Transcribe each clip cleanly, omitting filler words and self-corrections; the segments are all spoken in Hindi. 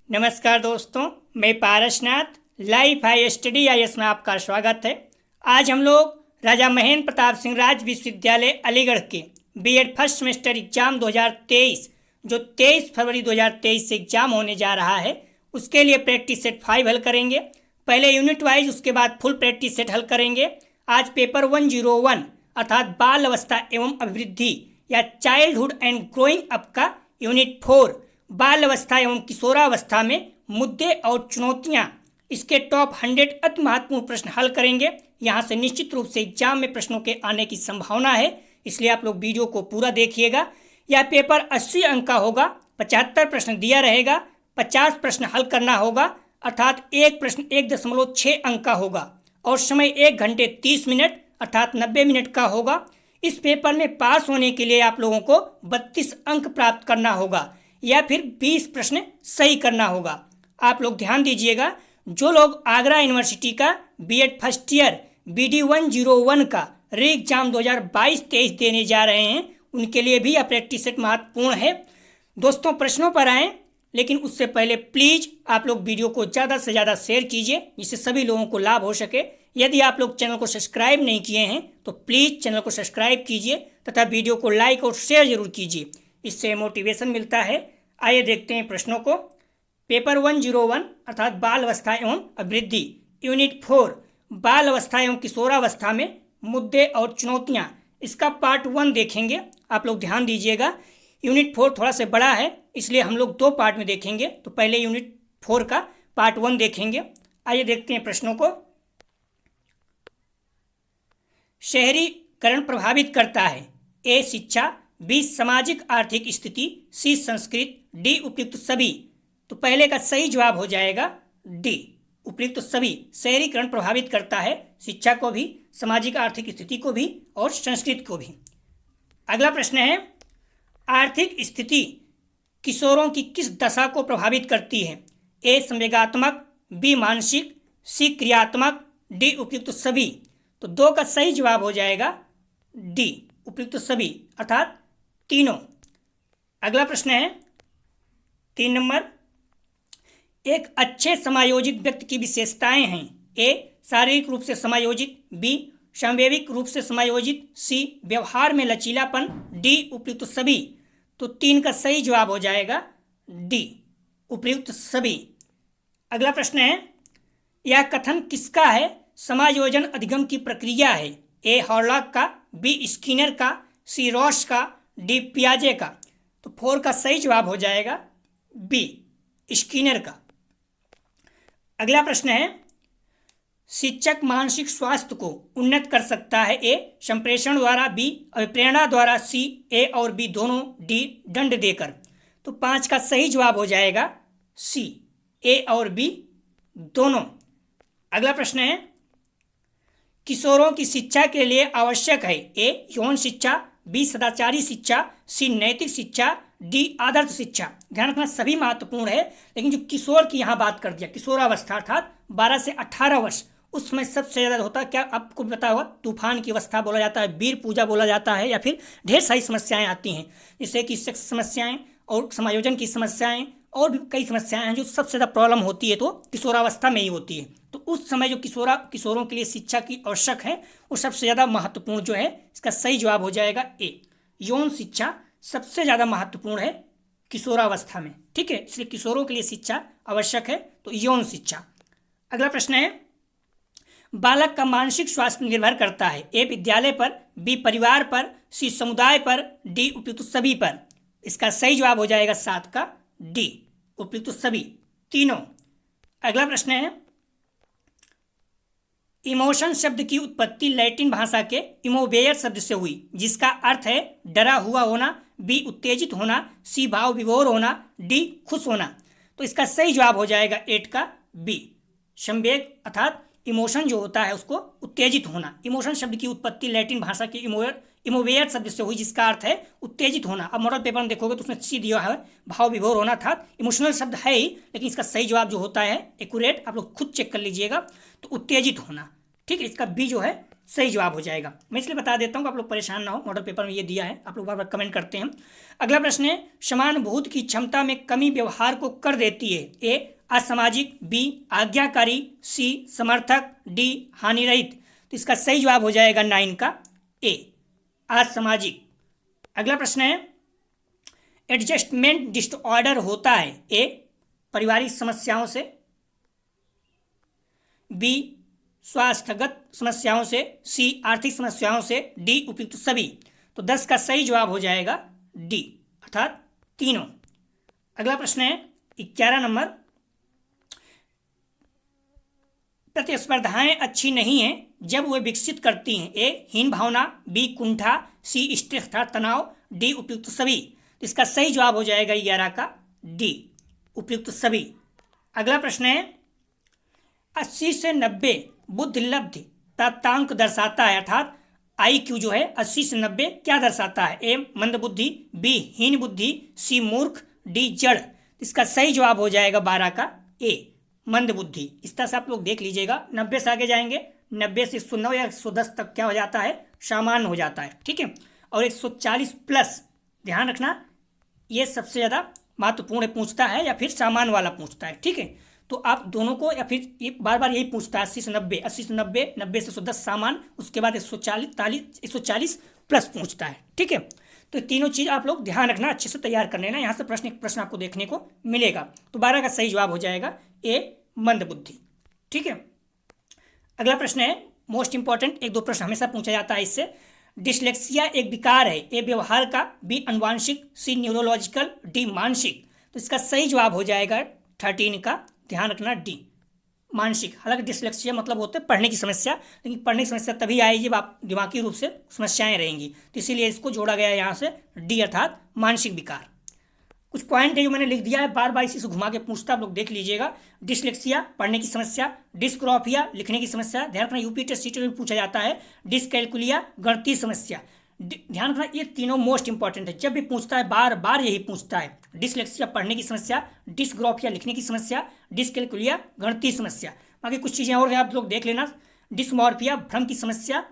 नमस्कार दोस्तों, मैं Parasnath life high study IAS में आपका स्वागत है। आज हम लोग राजा महेंद्र प्रताप सिंह राज विश्वविद्यालय अलीगढ़ के बीएड फर्स्ट सेमेस्टर एग्जाम 2023 जो 23 फरवरी 2023 से एग्जाम होने जा रहा है उसके लिए प्रैक्टिस सेट 5 हल करेंगे। पहले यूनिट वाइज, उसके बाद फुल प्रैक्टिस सेट हल करेंगे। आज पेपर 101 अर्थात बाल अवस्था एवं अभिवृद्धि या चाइल्डहुड एंड ग्रोइंग अप का यूनिट 4 बाल अवस्था एवं किशोरावस्था में मुद्दे और चुनौतियां, इसके टॉप 100 अति महत्वपूर्ण प्रश्न हल करेंगे। यहां से निश्चित रूप से एग्जाम में प्रश्नों के आने की संभावना है, इसलिए आप लोग वीडियो को पूरा देखिएगा। यह पेपर 80 अंक का होगा, 75 प्रश्न दिया रहेगा, 50 प्रश्न हल करना होगा अर्थात एक प्रश्न 1.6 अंक का होगा और समय 1 घंटे 30 मिनट अर्थात 90 मिनट का होगा। इस पेपर में पास होने के लिए आप लोगों को 32 अंक प्राप्त करना होगा या फिर 20 प्रश्न सही करना होगा। आप लोग ध्यान दीजिएगा, जो लोग आगरा यूनिवर्सिटी का बीएड फर्स्ट ईयर BD 101 का री एग्जाम 2022-23 देने जा रहे हैं, उनके लिए भी यह प्रैक्टिस सेट महत्वपूर्ण है। दोस्तों, प्रश्नों पर आएँ, लेकिन उससे पहले प्लीज़ आप लोग वीडियो को ज़्यादा से ज़्यादा शेयर कीजिए जिससे सभी लोगों को लाभ हो सके। यदि आप लोग चैनल को सब्सक्राइब नहीं किए हैं तो प्लीज़ चैनल को सब्सक्राइब कीजिए तथा वीडियो को लाइक और शेयर जरूर कीजिए, इससे मोटिवेशन मिलता है। आइए देखते हैं प्रश्नों को। पेपर 101 अर्थात बाल अवस्था एवं अभिवृद्धि यूनिट 4 बाल अवस्था एवं किशोरावस्था में मुद्दे और चुनौतियां, इसका पार्ट 1 देखेंगे। आप लोग ध्यान दीजिएगा, यूनिट 4 थोड़ा सा बड़ा है इसलिए हम लोग 2 पार्ट में देखेंगे। तो पहले यूनिट 4 का पार्ट 1 देखेंगे। आइए देखते हैं प्रश्नों को। शहरीकरण प्रभावित करता है। ए शिक्षा, बी सामाजिक आर्थिक स्थिति, सी संस्कृत, डी उपयुक्त सभी। तो पहले का सही जवाब हो जाएगा डी उपयुक्त सभी। शहरीकरण प्रभावित करता है शिक्षा को भी, सामाजिक आर्थिक स्थिति को भी और संस्कृत को भी। अगला प्रश्न है, आर्थिक स्थिति किशोरों की किस दशा को प्रभावित करती है? ए संवेगात्मक, बी मानसिक, सी क्रियात्मक, डी उपयुक्त सभी। तो 2 का सही जवाब हो जाएगा डी उपयुक्त सभी अर्थात तीनों। अगला प्रश्न है 3 नंबर, एक अच्छे समायोजित व्यक्ति की विशेषताएं हैं। ए शारीरिक रूप से समायोजित, बी सांवेगिक रूप से समायोजित, सी व्यवहार में लचीलापन, डी उपयुक्त सभी। तो 3 का सही जवाब हो जाएगा डी उपयुक्त सभी। अगला प्रश्न है, यह कथन किसका है? समायोजन अधिगम की प्रक्रिया है। ए हॉर्लॉक का, बी स्किनर का, सी रॉस का, डी पियाजे का। तो 4 का सही जवाब हो जाएगा बी स्किनर का। अगला प्रश्न है, शिक्षक मानसिक स्वास्थ्य को उन्नत कर सकता है। ए संप्रेषण द्वारा, बी अभिप्रेरणा द्वारा, सी ए और बी दोनों, डी दंड देकर। तो 5 का सही जवाब हो जाएगा सी ए और बी दोनों। अगला प्रश्न है, किशोरों की शिक्षा के लिए आवश्यक है। ए यौन शिक्षा, बी सदाचारी शिक्षा, सी नैतिक शिक्षा, डी आदर्श शिक्षा। ध्यान रखना सभी महत्वपूर्ण है, लेकिन जो किशोर की यहाँ बात कर दिया, किशोरावस्था अर्थात 12 से 18 वर्ष, उस समय सबसे ज़्यादा होता है क्या आपको पता होगा? तूफान की अवस्था बोला जाता है, वीर पूजा बोला जाता है, या फिर ढेर सारी समस्याएं आती हैं जैसे कि सेक्स समस्याएं और समायोजन की समस्याएं और भी कई समस्याएं हैं जो सबसे ज़्यादा प्रॉब्लम होती है तो किशोरावस्था में ही होती है। तो उस समय जो किशोरों के लिए शिक्षा की आवश्यक है वो सबसे ज़्यादा महत्वपूर्ण जो है, इसका सही जवाब हो जाएगा ए यौन शिक्षा सबसे ज़्यादा महत्वपूर्ण है किशोरावस्था में। ठीक है, इसलिए किशोरों के लिए शिक्षा आवश्यक है तो यौन शिक्षा। अगला प्रश्न है, बालक का मानसिक स्वास्थ्य निर्भर करता है। ए विद्यालय पर, बी परिवार पर, सी समुदाय पर, डी उपयुक्त सभी पर। इसका सही जवाब हो जाएगा 7 का डी उपयुक्त सभी तीनों। अगला प्रश्न है, इमोशन शब्द की उत्पत्ति लैटिन भाषा के इमोवेयर शब्द से हुई जिसका अर्थ है डरा हुआ होना, बी उत्तेजित होना, सी भाव विभोर होना, डी खुश होना। तो इसका सही जवाब हो जाएगा 8 का बी संवेग अर्थात इमोशन जो होता है उसको उत्तेजित होना। इमोशन शब्द की उत्पत्ति लैटिन भाषा के इमोवेयर शब्द से हुई जिसका अर्थ है उत्तेजित होना। अब मॉडल पेपर में देखोगे तो उसमें सी दिया है भाव विभोर होना था। इमोशनल शब्द है ही, लेकिन इसका सही जवाब जो होता है एक्यूरेट, आप लोग खुद चेक कर लीजिएगा, तो उत्तेजित होना। ठीक है, इसका बी जो है सही जवाब हो जाएगा। मैं इसलिए बता देता हूँ कि आप लोग परेशान ना हो, मॉडल पेपर में ये दिया है, आप लोग बार बार कमेंट करते हैं। अगला प्रश्न है, समानुभूति की क्षमता में कमी व्यवहार को कर देती है। ए असामाजिक, बी आज्ञाकारी, सी समर्थक, डी हानिरहित। तो इसका सही जवाब हो जाएगा 9 का ए असामाजिक। अगला प्रश्न है, एडजस्टमेंट डिसऑर्डर होता है। ए पारिवारिक समस्याओं से, बी स्वास्थ्यगत समस्याओं से, सी आर्थिक समस्याओं से, डी उपयुक्त सभी। तो 10 का सही जवाब हो जाएगा डी अर्थात तीनों। अगला प्रश्न है 11 नंबर, प्रतिस्पर्धाएं अच्छी नहीं हैं जब वे विकसित करती हैं। ए हीन भावना, बी कुंठा, सी स्ट्रेस अर्थात तनाव, डी उपयुक्त सभी। तो इसका सही जवाब हो जाएगा 11 का डी उपयुक्त सभी। अगला प्रश्न है, 80 से 90 बुद्धि लब्धि प्राप्तांक दर्शाता है, अर्थात IQ जो है 80 से 90 क्या दर्शाता है। ए मंद बुद्धि, बी हीन बुद्धि, सी मूर्ख, डी जड़। इसका सही जवाब हो जाएगा 12 का ए मंद बुद्धि। इस तरह से आप लोग देख लीजिएगा, 90 से आगे जाएंगे, 90 से 109 या 110 तक क्या हो जाता है, सामान्य हो जाता है, ठीक है। और 140 प्लस ध्यान रखना, ये सबसे ज़्यादा महत्वपूर्ण पूछता है या फिर सामान्य वाला पूछता है, ठीक है। तो आप दोनों को, या फिर ये बार बार यही पूछता है 80 से 90, 80 से 90, 90 से 110 सामान्य, उसके बाद 140 प्लस पूछता है, ठीक है। तो तीनों चीज़ आप लोग ध्यान रखना, अच्छे से तैयार कर लेना, यहाँ से प्रश्न आपको देखने को मिलेगा। तो 12 का सही जवाब हो जाएगा ए मंद बुद्धि, ठीक है। अगला प्रश्न है मोस्ट इंपॉर्टेंट, 1-2 प्रश्न हमेशा पूछा जाता है इससे। डिसलेक्सिया एक विकार है। ए व्यवहार का, बी अनुवांशिक, सी न्यूरोलॉजिकल, डी मानसिक। तो इसका सही जवाब हो जाएगा 13 का, ध्यान रखना डी मानसिक। हालांकि डिसलेक्सिया मतलब होता है पढ़ने की समस्या, लेकिन पढ़ने की समस्या तभी आएगी जब आप दिमागी रूप से समस्याएं रहेंगी, तो इसीलिए इसको जोड़ा गया है यहाँ से डी अर्थात मानसिक विकार। कुछ पॉइंट है जो मैंने लिख दिया है, बार बार इसी से घुमा के पूछता, आप लोग देख लीजिएगा। डिसलेक्सिया पढ़ने की समस्या, डिस्ग्राफिया लिखने की समस्या, ध्यान रखना यूपी टेस्ट सीटी में पूछा जाता है। डिसकैलकुलिया गणितीय समस्या, ध्यान रखना ये तीनों मोस्ट इंपॉर्टेंट है, जब भी पूछता है बार बार यही पूछता है। डिसलेक्सिया पढ़ने की समस्या, डिस्ग्राफिया लिखने की समस्या, डिसकैलकुलिया गणितीय समस्या। बाकी कुछ चीज़ें और हैं, आप लोग देख लेना। डिसमॉर्फिया भ्रम की समस्या,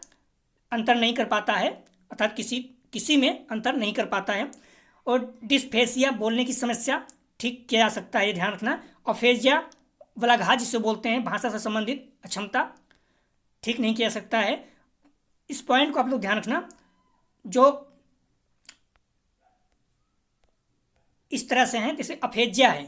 अंतर नहीं कर पाता है, अर्थात किसी में अंतर नहीं कर पाता है। और डिस्फेसिया बोलने की समस्या, ठीक किया जा सकता है, ये ध्यान रखना। अफेजिया वलाघात जिसे बोलते हैं, भाषा से संबंधित अक्षमता, ठीक नहीं किया जा सकता है। इस पॉइंट को आप लोग ध्यान रखना, जो इस तरह से हैं, जैसे अफेजिया है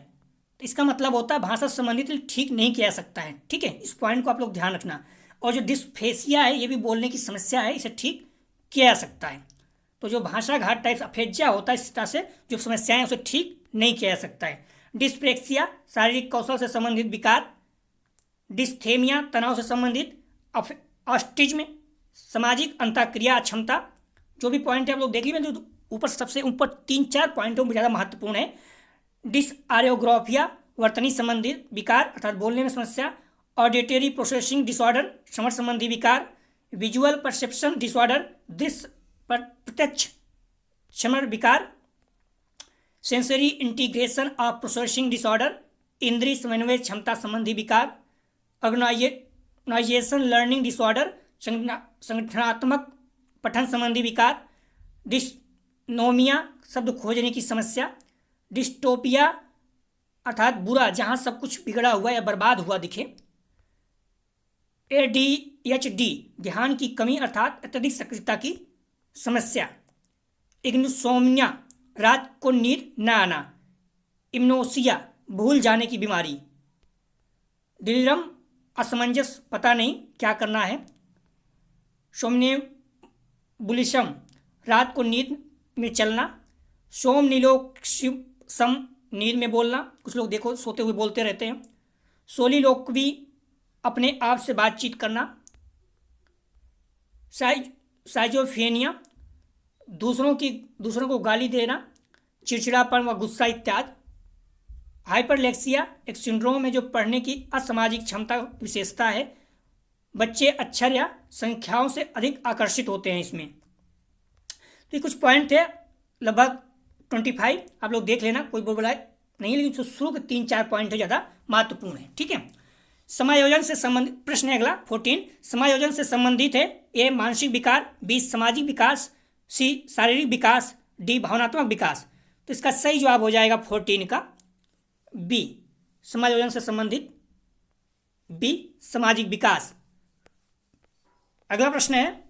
तो इसका मतलब होता है भाषा से संबंधित ठीक नहीं किया जा सकता है, ठीक है। इस पॉइंट को आप लोग ध्यान रखना। और जो डिस्फेसिया है ये भी बोलने की समस्या है, इसे ठीक किया जा सकता है। तो जो भाषा घाट टाइप अफेजिया होता है, इस तरह से जो समस्याएं उसे ठीक नहीं किया जा सकता है। डिस्प्रेक्सिया शारीरिक कौशल से संबंधित विकार, डिस्थेमिया तनाव से संबंधित, ऑटिज्म सामाजिक अंतःक्रिया अक्षमता। जो भी पॉइंट है आप लोग देख लीजिए, जो ऊपर सबसे ऊपर 3-4 पॉइंटों में ज़्यादा महत्वपूर्ण है। डिसआरियोग्राफिया वर्तनी संबंधित विकार अर्थात बोलने में समस्या, ऑडिटरी प्रोसेसिंग डिसऑर्डर समझ संबंधी विकार, विजुअल परसेप्शन डिसऑर्डर दृश्य पर प्रत्यक्ष क्षमण विकार, sensory integration of processing disorder इंद्रिय समन्वय क्षमता संबंधी विकार, ऑर्गेनाइजेशन लर्निंग डिसऑर्डर संगठनात्मक पठन संबंधी विकार, डिस्नोमिया शब्द खोजने की समस्या, डिस्टोपिया अर्थात बुरा जहाँ सब कुछ बिगड़ा हुआ या बर्बाद हुआ दिखे, ADHD ध्यान की कमी अर्थात अत्यधिक सक्रियता की समस्या, इग्नोसोमिया रात को नींद न आना, इम्नोसिया भूल जाने की बीमारी, डिलिरम असमंजस पता नहीं क्या करना है, सोमनेबुलिज्म रात को नींद में चलना, सोमनिलोक्सिसम नींद में बोलना, कुछ लोग देखो सोते हुए बोलते रहते हैं, सोलिलोक्वी अपने आप से बातचीत करना, साइजोफ्रेनिया दूसरों को गाली देना, चिड़चिड़ापन व गुस्सा इत्यादि, हाइपरलेक्सिया एक सिंड्रोम है जो पढ़ने की असामाजिक क्षमता विशेषता है, बच्चे अक्षर या संख्याओं से अधिक आकर्षित होते हैं इसमें। तो ये कुछ पॉइंट थे, लगभग 25 आप लोग देख लेना, कोई बोल नहीं, लेकिन शुरू के 3-4 पॉइंट है ज़्यादा महत्वपूर्ण है, ठीक है। समायोजन से संबंधित प्रश्न है अगला 14। समायोजन से संबंधित है ए मानसिक विकार, बी सामाजिक विकास, सी शारीरिक विकास, डी भावनात्मक विकास। तो इसका सही जवाब हो जाएगा 14 का बी, समायोजन से संबंधित बी सामाजिक विकास। अगला प्रश्न है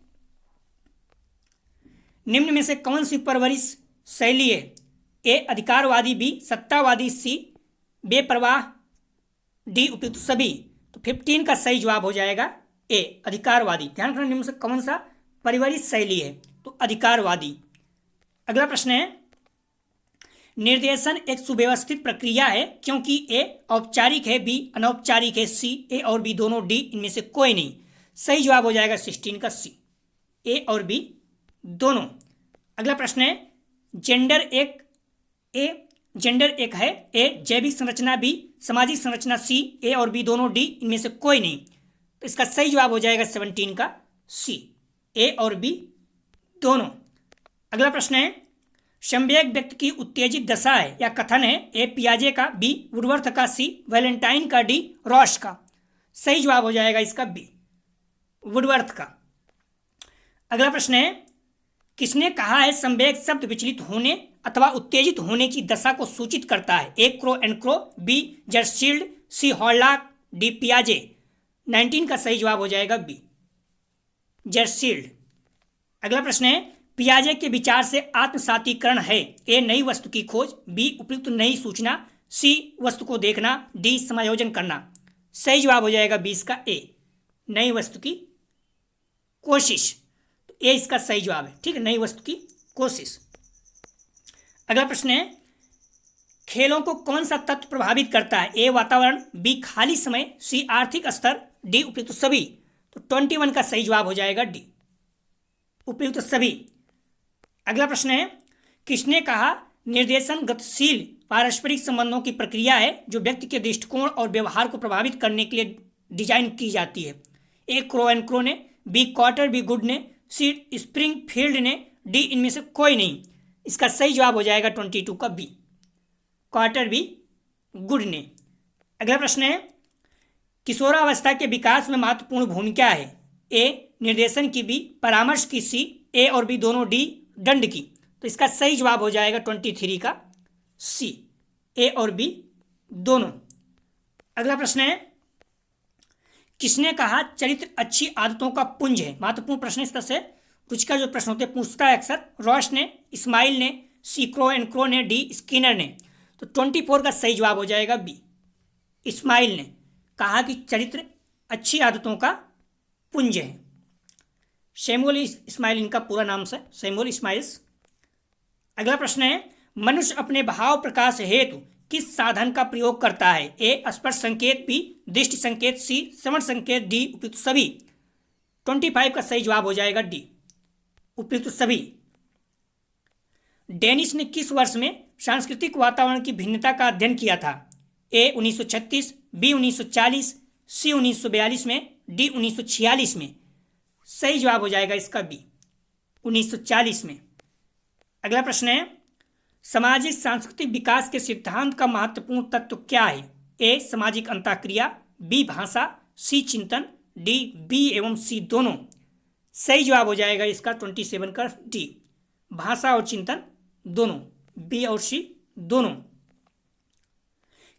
निम्न में से कौन सी परवरिश शैली है? ए अधिकारवादी, बी सत्तावादी, सी बेपरवाह, डी उपयुक्त सभी। तो 15 का सही जवाब हो जाएगा ए अधिकारवादी। ध्यान रखना निम्न से कौन सा परिवरिश शैली है? तो अधिकारवादी। अगला प्रश्न है निर्देशन एक सुव्यवस्थित प्रक्रिया है क्योंकि ए औपचारिक है, बी अनौपचारिक है, सी ए और बी दोनों, डी इनमें से कोई नहीं। सही जवाब हो जाएगा 16 का सी, ए और बी दोनों। अगला प्रश्न है जेंडर एक है, ए जैविक संरचना, बी सामाजिक संरचना, सी ए और बी दोनों, डी इनमें से कोई नहीं। तो इसका सही जवाब हो जाएगा 17 का सी, ए और बी दोनों। अगला प्रश्न है संवेग व्यक्ति की उत्तेजित दशा है या कथन है? ए पियाजे का, बी वुडवर्थ का, सी वैलेंटाइन का, डी रॉश का। सही जवाब हो जाएगा इसका बी, वुडवर्थ का। अगला प्रश्न है किसने कहा है संवेग शब्द विचलित होने अथवा उत्तेजित होने की दशा को सूचित करता है? A Crow and Crow, B Jersild, C Hurlock, D पियाजे। 19 का सही जवाब हो जाएगा बी, जर्सील्ड। अगला प्रश्न है पियाजे के विचार से आत्मसातीकरण है? ए नई वस्तु की खोज, बी उपयुक्त नई सूचना, सी वस्तु को देखना, डी समायोजन करना। सही जवाब हो जाएगा 20 का ए, नई वस्तु की कोशिश। तो ए इसका सही जवाब है, ठीक है, नई वस्तु की कोशिश। अगला प्रश्न है खेलों को कौन सा तत्व प्रभावित करता है? ए वातावरण, बी खाली समय, सी आर्थिक स्तर, डी उपयुक्त सभी। तो 21 का सही जवाब हो जाएगा डी, उपयुक्त सभी। अगला प्रश्न है किसने कहा निर्देशन गतिशील पारस्परिक संबंधों की प्रक्रिया है जो व्यक्ति के दृष्टिकोण और व्यवहार को प्रभावित करने के लिए डिजाइन की जाती है? ए क्रो एंड क्रो ने, बी कॉटर बी गुड ने, सी स्प्रिंगफील्ड ने, डी इनमें से कोई नहीं। इसका सही जवाब हो जाएगा 22 का बी, कॉटर बी गुड ने। अगला प्रश्न है किशोरावस्था के विकास में महत्वपूर्ण भूमिका है? ए निर्देशन की, बी परामर्श की, सी ए और बी दोनों, डी दंड की। तो इसका सही जवाब हो जाएगा 23 का सी, ए और बी दोनों। अगला प्रश्न है किसने कहा चरित्र अच्छी आदतों का पुंज है? महत्वपूर्ण प्रश्न इस तरह से रुचिका जो प्रश्न होते हैं पूछता है अक्सर। रॉश ने, इस्माइल ने, सी क्रो एंड क्रो ने, डी स्किनर ने। तो 24 का सही जवाब हो जाएगा बी, इस्माइल ने कहा कि चरित्र अच्छी आदतों का पुंज है। सैमुअल इस्माइल इनका पूरा नाम से, सैमुअल इस्माइल्स। अगला प्रश्न है मनुष्य अपने भाव प्रकाश हेतु किस साधन का प्रयोग करता है? ए स्पर्श संकेत, बी दृष्टि संकेत, सी श्रवण संकेत, डी उपयुक्त सभी। 25 का सही जवाब हो जाएगा डी, उपयुक्त सभी। डेनिस ने किस वर्ष में सांस्कृतिक वातावरण की भिन्नता का अध्ययन किया था? ए 1936, बी 1940, सी 1942 में, डी 1946 में। सही जवाब हो जाएगा इसका बी, 1940 में। अगला प्रश्न है सामाजिक सांस्कृतिक विकास के सिद्धांत का महत्वपूर्ण तत्व क्या है? ए सामाजिक अंतःक्रिया, बी भाषा, सी चिंतन, डी बी एवं सी दोनों। सही जवाब हो जाएगा इसका 27 का डी, भाषा और चिंतन दोनों, बी और सी दोनों।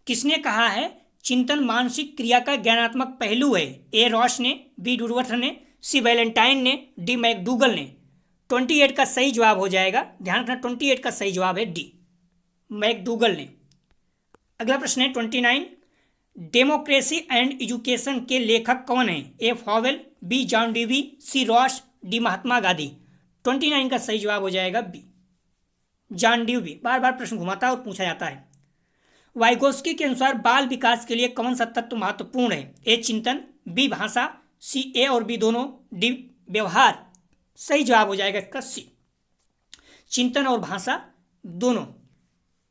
किसने कहा है चिंतन मानसिक क्रिया का ज्ञानात्मक पहलू है? ए रॉश ने, बी वुडवर्थ ने, सी वैलेंटाइन ने, डी मैकडूगल ने। 28 का सही जवाब हो जाएगा, ध्यान रखना 28 का सही जवाब है डी, मैकडूगल ने। अगला प्रश्न है 29 डेमोक्रेसी एंड एजुकेशन के लेखक कौन है? ए फॉवेल, बी जॉन डीवी, सी रॉश, डी महात्मा गांधी। 29 का सही जवाब हो जाएगा बी, जॉन डीवी। बार बार प्रश्न घुमाता है और पूछा जाता है। वाइगोस्की के अनुसार बाल विकास के लिए कौन सा तत्व महत्वपूर्ण है? ए चिंतन, बी भाषा, सी ए और बी दोनों, डी व्यवहार। सही जवाब हो जाएगा इसका सी, चिंतन और भाषा दोनों।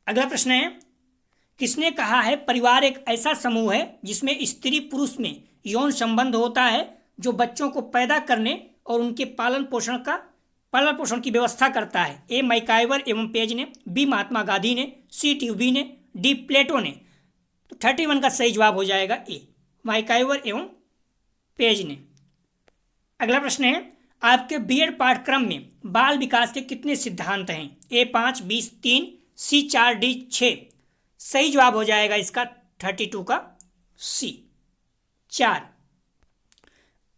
अगला प्रश्न है किसने कहा है परिवार एक ऐसा समूह है जिसमें स्त्री पुरुष में यौन संबंध होता है जो बच्चों को पैदा करने और उनके पालन पोषण की व्यवस्था करता है? ए मैकाइवर एवं पेज ने, बी महात्मा गांधी ने, सी ट्यूबी ने, डी प्लेटो ने। तो 31 का सही जवाब हो जाएगा ए, मैकाइवर एवं पेज ने। अगला प्रश्न है, आपके बीएड पाठ्यक्रम में बाल विकास के कितने सिद्धांत हैं? ए 5, बी 3, सी 4, डी 6। सही जवाब हो जाएगा इसका 32 का सी 4।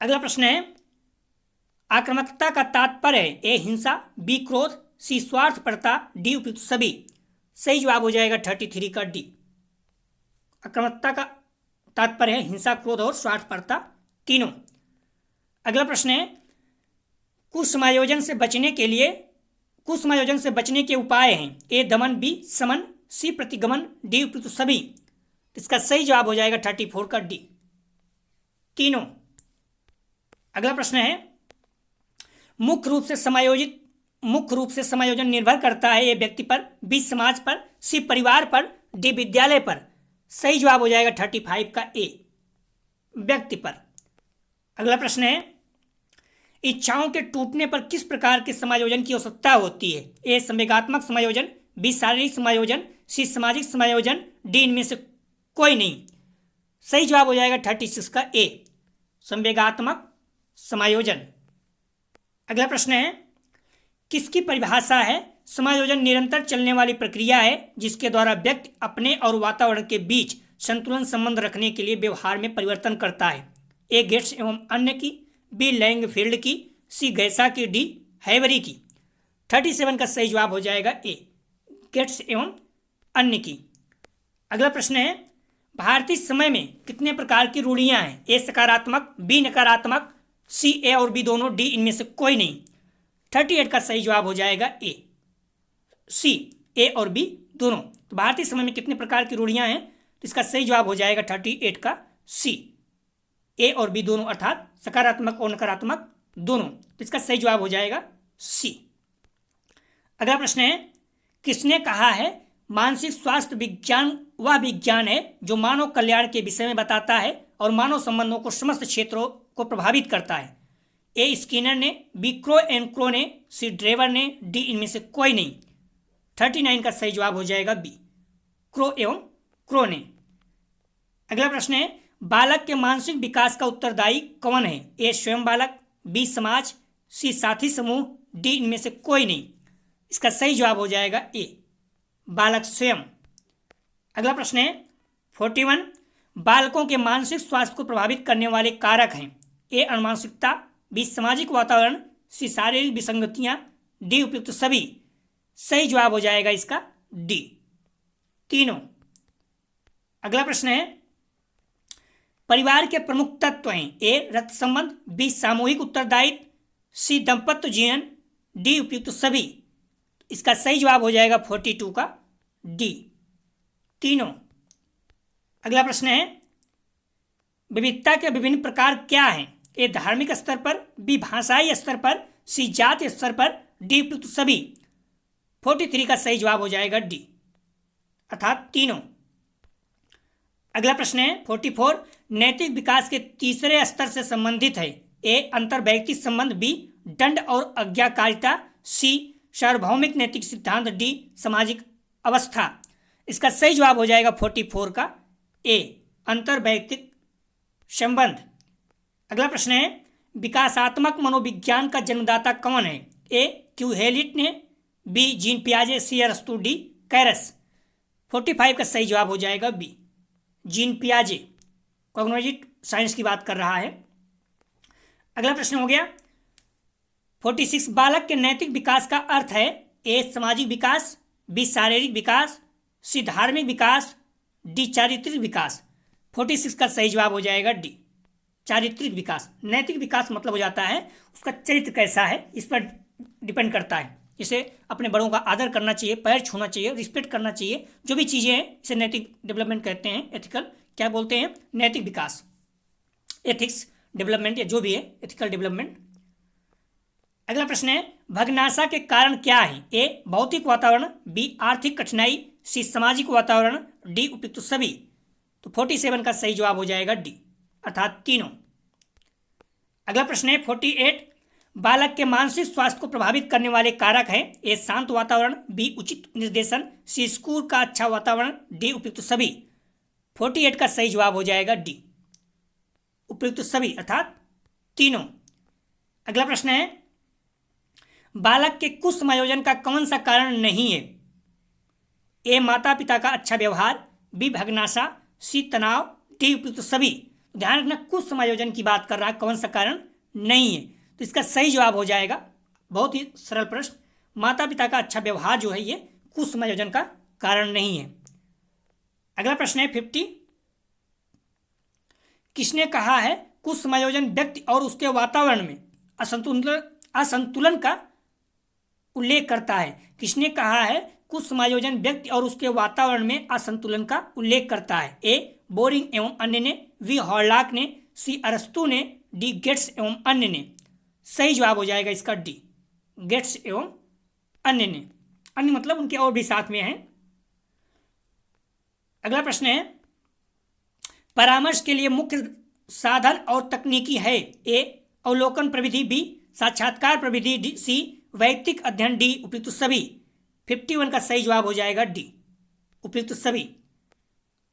अगला प्रश्न है, आक्रामकता का तात्पर्य है? ए हिंसा, बी क्रोध, सी स्वार्थपरता, डी उपयुक्त सभी। सही जवाब हो जाएगा 33 का डी। आक्रामकता का तात्पर्य है हिंसा, क्रोध और स्वार्थपरता तीनों। अगला प्रश्न है, कुसमायोजन से बचने के उपाय हैं? ए दमन, बी समन, सी प्रतिगमन, डी उपयुक्त सभी। इसका सही जवाब हो जाएगा 34 का डी तीनों। अगला प्रश्न है, मुख्य रूप से समायोजन निर्भर करता है? ए व्यक्ति पर, बी समाज पर, सी परिवार पर, डी विद्यालय पर। सही जवाब हो जाएगा 35 का ए व्यक्ति पर। अगला प्रश्न है, इच्छाओं के टूटने पर किस प्रकार के समायोजन की आवश्यकता होती है? ए संवेगात्मक समायोजन, बी शारीरिक समायोजन, सी सामाजिक समायोजन, डी इनमें से कोई नहीं। सही जवाब हो जाएगा 36 का ए संवेगात्मक समायोजन। अगला प्रश्न है, किसकी परिभाषा है? समायोजन निरंतर चलने वाली प्रक्रिया है जिसके द्वारा व्यक्ति अपने और वातावरण के बीच संतुलन संबंध रखने के लिए व्यवहार में परिवर्तन करता है। ए गेट्स एवं अन्य की, बी लैंगफील्ड की, सी गैसा की, डी हैवरी की। 37 का सही जवाब हो जाएगा ए गेट्स एवं अन्य की। अगला प्रश्न है, भारतीय समय में कितने प्रकार की रूढ़ियां हैं? ए सकारात्मक, बी नकारात्मक, सी ए और बी दोनों, डी इनमें से कोई नहीं। 38 का सही जवाब हो जाएगा ए सी ए और बी दोनों। तो भारतीय समय में कितने प्रकार की रूढ़ियां हैं? तो इसका सही जवाब हो जाएगा 38 का सी ए और बी दोनों, अर्थात सकारात्मक और नकारात्मक दोनों। तो इसका सही जवाब हो जाएगा सी। अगला प्रश्न है, किसने कहा है मानसिक स्वास्थ्य विज्ञान वह विज्ञान है जो मानव कल्याण के विषय में बताता है और मानव संबंधों को समस्त क्षेत्रों को प्रभावित करता है? ए स्किनर ने, बी क्रो एंड क्रो ने, सी ड्रेवर ने, डी इनमें से कोई नहीं। 39 का सही जवाब हो जाएगा बी क्रो एवं क्रो ने। अगला प्रश्न है, बालक के मानसिक विकास का उत्तरदायी कौन है? ए स्वयं बालक, बी समाज, सी साथी समूह, डी इनमें से कोई नहीं। इसका सही जवाब हो जाएगा ए बालक स्वयं। अगला प्रश्न है 41, बालकों के मानसिक स्वास्थ्य को प्रभावित करने वाले कारक हैं? ए अनुमानसिकता, बी सामाजिक वातावरण, सी शारीरिक विसंगतियां, डी उपयुक्त सभी। सही जवाब हो जाएगा इसका डी तीनों। अगला प्रश्न है, परिवार के प्रमुख तत्व हैं? ए रक्त संबंध, बी सामूहिक उत्तरदायित्व, सी दाम्पत्य जीवन, डी उपयुक्त सभी। इसका सही जवाब हो जाएगा 42 का डी तीनों। अगला प्रश्न है, विविधता के विभिन्न प्रकार क्या हैं? ए धार्मिक स्तर पर, बी भाषाई स्तर पर, सी जाति स्तर पर, डी उपयुक्त सभी। 43 का सही जवाब हो जाएगा डी अर्थात तीनों। अगला प्रश्न है 44, नैतिक विकास के तीसरे स्तर से संबंधित है? ए अंतर्वैयक्तिक संबंध, बी दंड और आज्ञाकारिता, सी सार्वभौमिक नैतिक सिद्धांत, डी सामाजिक अवस्था। इसका सही जवाब हो जाएगा 44 का ए अंतर्वैयक्तिक संबंध। अगला प्रश्न है, विकासात्मक मनोविज्ञान का जन्मदाता कौन है? ए क्यूहेलिट ने, बी जीन पियाजे, सी अरस्तु, डी कैरस। 45 का सही जवाब हो जाएगा बी जीन पियाजे। कॉग्निटिव साइंस की बात कर रहा है। अगला प्रश्न हो गया 46, बालक के नैतिक विकास का अर्थ है? ए सामाजिक विकास, बी शारीरिक विकास, सी धार्मिक विकास, डी चारित्रिक विकास। 46 का सही जवाब हो जाएगा डी चारित्रिक विकास। नैतिक विकास मतलब हो जाता है उसका चरित्र कैसा है, इस पर डिपेंड करता है। इसे अपने बड़ों का आदर करना चाहिए, पैर छूना चाहिए, रिस्पेक्ट करना चाहिए, जो भी चीज़ें हैं इसे नैतिक डेवलपमेंट कहते हैं। एथिकल क्या बोलते हैं? नैतिक विकास, एथिक्स डेवलपमेंट या जो भी है एथिकल डेवलपमेंट। अगला प्रश्न है, भग्नाशा के कारण क्या है? ए भौतिक वातावरण, बी आर्थिक कठिनाई, सी सामाजिक वातावरण, डी उपयुक्त सभी। तो 47 का सही जवाब हो जाएगा डी अर्थात तीनों। अगला प्रश्न है 48, बालक के मानसिक स्वास्थ्य को प्रभावित करने वाले कारक हैं? ए शांत वातावरण, बी उचित निर्देशन, सी स्कूल का अच्छा वातावरण, डी उपयुक्त सभी। 48 का सही जवाब हो जाएगा डी उपयुक्त सभी अर्थात तीनों। अगला प्रश्न है, बालक के कुछ समायोजन का कौन सा कारण नहीं है? ए माता पिता का अच्छा व्यवहार, बी भगनाशा, सी तनाव, डी उपयुक्त सभी। ध्यान रखना कुछ समायोजन की बात कर रहा है, कौन सा कारण नहीं है, तो इसका सही जवाब हो जाएगा, बहुत ही सरल प्रश्न, माता पिता का अच्छा व्यवहार जो है ये कुछ समायोजन का कारण नहीं है। अगला प्रश्न है 50, किसने कहा है कुछ समायोजन व्यक्ति और उसके वातावरण में असंतुलन का उल्लेख करता है? किसने कहा है कुछ समायोजन व्यक्ति और उसके वातावरण में असंतुलन का उल्लेख करता है? ए बोरिंग एवं अन्य ने, वी हॉर्लॉक ने, सी अरस्तु ने, डी गेट्स एवं अन्य ने। सही जवाब हो जाएगा इसका डी, गेट्स एवं अन्य ने। अन्य मतलब उनके और भी साथ में हैं। अगला प्रश्न है, परामर्श के लिए मुख्य साधन और तकनीकी है? ए अवलोकन प्रविधि, बी साक्षात्कार प्रविधि, डी सी वैयक्तिक अध्ययन, डी उपयुक्त सभी। 51 का सही जवाब हो जाएगा डी उपयुक्त सभी।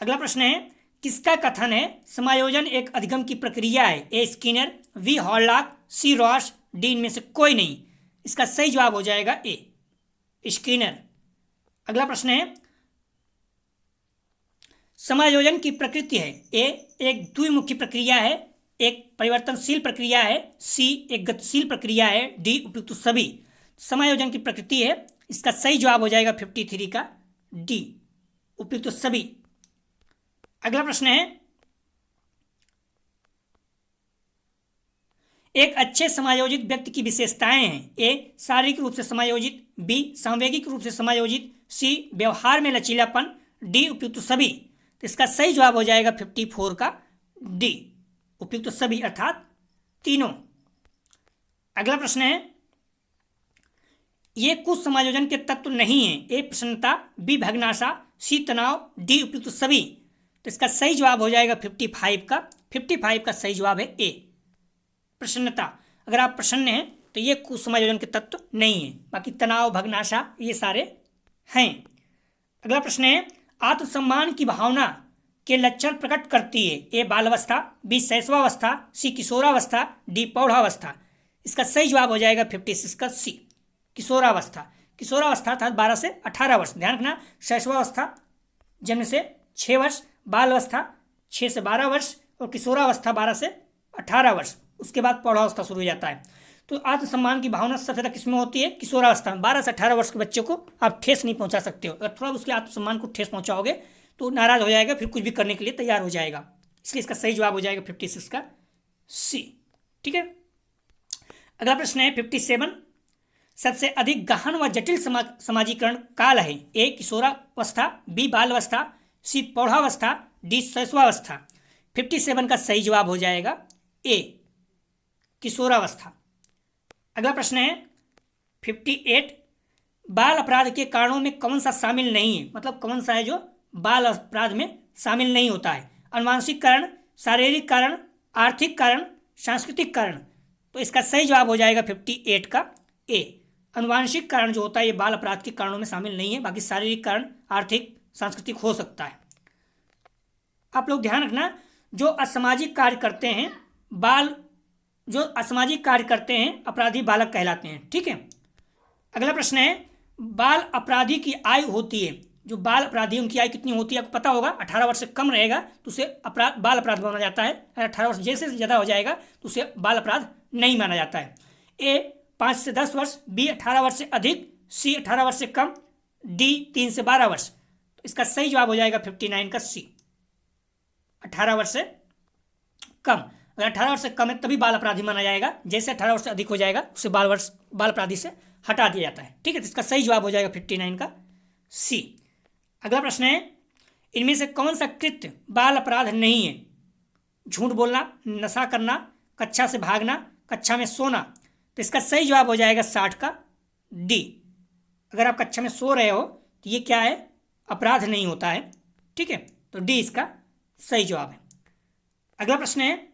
अगला प्रश्न है, किसका कथन है समायोजन एक अधिगम की प्रक्रिया है? A Skinner, B Hurlock, C Ross, D इनमें से कोई नहीं। इसका सही जवाब हो जाएगा ए स्किनर। अगला प्रश्न है, समायोजन की प्रकृति है? ए एक द्विमुखी प्रक्रिया है, एक परिवर्तनशील प्रक्रिया है, सी एक गतिशील प्रक्रिया है, डी उपयुक्त सभी। समायोजन की प्रकृति है, इसका सही जवाब हो जाएगा 53 का डी उपयुक्त सभी। अगला प्रश्न है, एक अच्छे समायोजित व्यक्ति की विशेषताएं हैं? ए शारीरिक रूप से समायोजित, बी सांवेगिक रूप से समायोजित, सी व्यवहार में लचीलापन, डी उपयुक्त सभी। तो इसका सही जवाब हो जाएगा 54 का डी उपयुक्त सभी अर्थात तीनों। अगला प्रश्न है, ये कुछ समायोजन के तत्व नहीं है? ए प्रसन्नता, बी भग्नाशा, सी तनाव, डी उपयुक्त सभी। तो इसका सही जवाब हो जाएगा 55 का सही जवाब है ए प्रसन्नता। अगर आप प्रसन्न हैं तो ये कुछ समायोजन के तत्व नहीं है, बाकी तनाव भग्नाशा ये सारे हैं। अगला प्रश्न है, आत्मसम्मान की भावना के लक्षण प्रकट करती है? ए बालावस्था, बी शैशवावस्था, सी किशोरावस्था, डी प्रौढ़ावस्था। इसका सही जवाब हो जाएगा 56 का सी किशोरावस्था। किशोरावस्था अर्थात 12 से 18 वर्ष। ध्यान रखना, शैशवावस्था जन्म से 6 वर्ष, बाल अवस्था 6 से 12 वर्ष और किशोरावस्था 12 से 18 वर्ष। उसके बाद प्रौढ़ावस्था शुरू हो जाता है। तो आत्मसम्मान की भावना सबसे ज़्यादा किसमें होती है? किशोरावस्था में। 12 से 18 वर्ष के बच्चे को आप ठेस नहीं पहुंचा सकते हो। अगर थोड़ा उसके आत्मसम्मान को ठेस पहुंचाओगे तो नाराज हो जाएगा, फिर कुछ भी करने के लिए तैयार हो जाएगा। इसलिए इसका सही जवाब हो जाएगा 56 का सी। ठीक है। अगला प्रश्न है 57, सबसे अधिक गहन व जटिल समाजीकरण काल है? ए किशोरावस्था, बी बालावस्था, सी प्रौढ़ावस्था, डी शैशवावस्था। 57 का सही जवाब हो जाएगा ए किशोरावस्था। अगला प्रश्न है 58, बाल अपराध के कारणों में कौन सा शामिल नहीं है? मतलब कौन सा है जो बाल अपराध में शामिल नहीं होता है? अनुवांशिक कारण, शारीरिक कारण, आर्थिक कारण, सांस्कृतिक कारण। तो इसका सही जवाब हो जाएगा 58 का ए अनुवांशिक कारण जो होता है ये बाल अपराध के कारणों में शामिल नहीं है, बाकी शारीरिक कारण, आर्थिक, सांस्कृतिक हो सकता है। आप लोग ध्यान रखना, जो असामाजिक कार्य करते हैं अपराधी बालक कहलाते हैं। ठीक है। अगला प्रश्न है, बाल अपराधी की आयु होती है, जो बाल अपराधी उनकी आयु कितनी होती है आपको पता होगा? 18 वर्ष से कम रहेगा तो उसे बाल अपराध माना जाता है। 18 वर्ष जैसे ज़्यादा हो जाएगा तो उसे बाल अपराध नहीं माना जाता है। ए 5 से 10 वर्ष, बी 18 वर्ष से अधिक, सी 18 वर्ष से कम, डी 3 से 12 वर्ष। तो इसका सही जवाब हो जाएगा 59 का सी 18 वर्ष से कम। अगर 18 वर्ष से कम है तभी बाल अपराधी माना जाएगा, जैसे 18 वर्ष से अधिक हो जाएगा उसे बाल अपराधी से हटा दिया जाता है। ठीक है। तो इसका सही जवाब हो जाएगा 59 का सी। अगला प्रश्न है, इनमें से कौन सा कृत्य बाल अपराध नहीं है? झूठ बोलना, नशा करना, कक्षा से भागना, कक्षा में सोना। तो इसका सही जवाब हो जाएगा 60 का डी। अगर आप कक्षा में सो रहे हो तो ये क्या है? अपराध नहीं होता है। ठीक है। तो डी इसका सही जवाब है। अगला प्रश्न है,